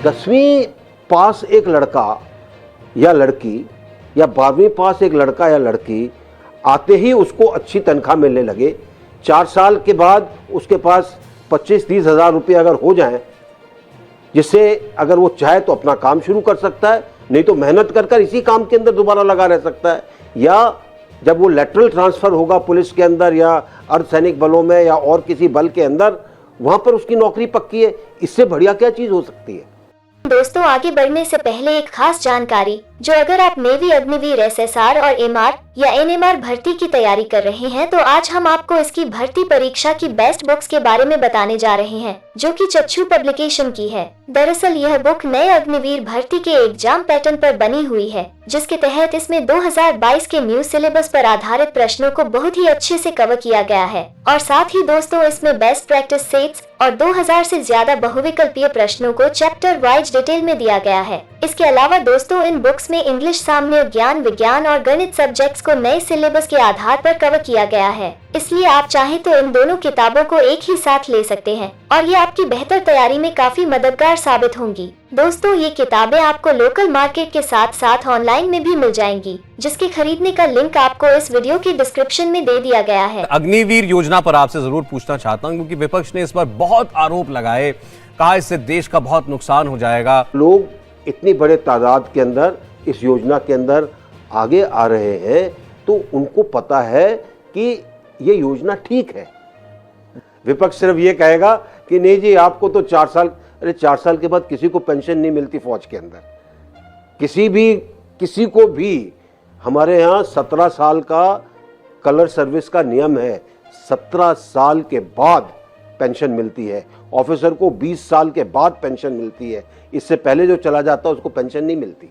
10वीं पास एक लड़का या लड़की या 12वीं पास एक लड़का या लड़की आते ही उसको अच्छी तनख्वाह मिलने लगे, 4 साल के बाद उसके पास 25-30 हज़ार रुपये अगर हो जाएं, जिससे अगर वो चाहे तो अपना काम शुरू कर सकता है, नहीं तो मेहनत कर कर इसी काम के अंदर दोबारा लगा रह सकता है। या जब वो लेटरल ट्रांसफ़र होगा पुलिस के अंदर या अर्धसैनिक बलों में या और किसी बल के अंदर, वहाँ पर उसकी नौकरी पक्की है। इससे बढ़िया क्या चीज़ हो सकती है। दोस्तों, आगे बढ़ने से पहले एक खास जानकारी, जो अगर आप नेवी, अग्निवीर, एसएसआर और एमआर या एनएमआर भर्ती की तैयारी कर रहे हैं, तो आज हम आपको इसकी भर्ती परीक्षा की बेस्ट बुक्स के बारे में बताने जा रहे हैं, जो कि चक्षु पब्लिकेशन की है। दरअसल यह बुक नए अग्निवीर भर्ती के एग्जाम पैटर्न पर बनी हुई है, जिसके तहत इसमें 2022 के न्यू सिलेबस पर आधारित प्रश्नों को बहुत ही अच्छे से कवर किया गया है। और साथ ही दोस्तों, इसमें बेस्ट प्रैक्टिस सेट्स और 2000 से ज्यादा बहुविकल्पीय प्रश्नों को चैप्टर वाइज डिटेल में दिया गया है। इसके अलावा दोस्तों, इन बुक्स में इंग्लिश, सामान्य ज्ञान, विज्ञान और गणित सब्जेक्ट्स को नए सिलेबस के आधार पर कवर किया गया है। इसलिए आप चाहें तो इन दोनों किताबों को एक ही साथ ले सकते हैं और ये आपकी बेहतर तैयारी में काफी मददगार साबित होंगी। दोस्तों, ये किताबें आपको लोकल मार्केट के साथ साथ ऑनलाइन में भी मिल जाएंगी, जिसके खरीदने का लिंक आपको इस वीडियो के डिस्क्रिप्शन में दे दिया गया है। अग्निवीर योजना पर आपसे जरूर पूछना चाहता हूँ, क्योंकि विपक्ष ने इस पर बहुत आरोप लगाए, कहा इससे देश का बहुत नुकसान हो जाएगा। लोग इतनी बड़े तादाद के अंदर इस योजना के अंदर आगे आ रहे हैं, तो उनको पता है कि ये योजना ठीक है। विपक्ष सिर्फ ये कहेगा कि नहीं जी, आपको तो 4 साल, अरे 4 साल के बाद किसी को पेंशन नहीं मिलती फौज के अंदर, किसी को भी। हमारे यहाँ 17 साल का कलर सर्विस का नियम है, 17 साल के बाद पेंशन मिलती है। ऑफिसर को 20 साल के बाद पेंशन मिलती है, इससे पहले जो चला जाता है उसको पेंशन नहीं मिलती।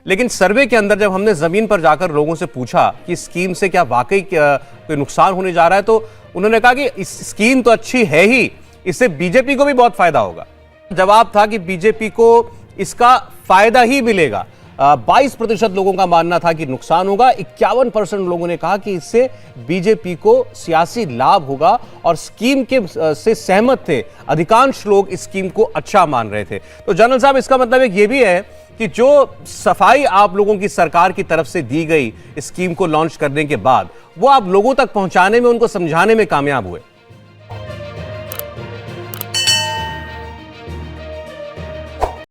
लेकिन सर्वे के अंदर जब हमने जमीन पर जाकर लोगों से पूछा कि स्कीम से क्या वाकई कोई नुकसान होने जा रहा है, तो उन्होंने कहा कि इस स्कीम तो अच्छी है ही, इससे बीजेपी को भी बहुत फायदा होगा। जवाब था कि बीजेपी को इसका फायदा ही मिलेगा। 22% लोगों का मानना था कि नुकसान होगा, 51% लोगों ने कहा कि इससे बीजेपी को सियासी लाभ होगा और स्कीम के से सहमत थे। अधिकांश लोग इस स्कीम को अच्छा मान रहे थे। तो जनरल साहब, इसका मतलब एक ये भी है कि जो सफाई आप लोगों की सरकार की तरफ से दी गई स्कीम को लॉन्च करने के बाद, वो आप लोगों तक पहुंचाने में, उनको समझाने में कामयाब हुए।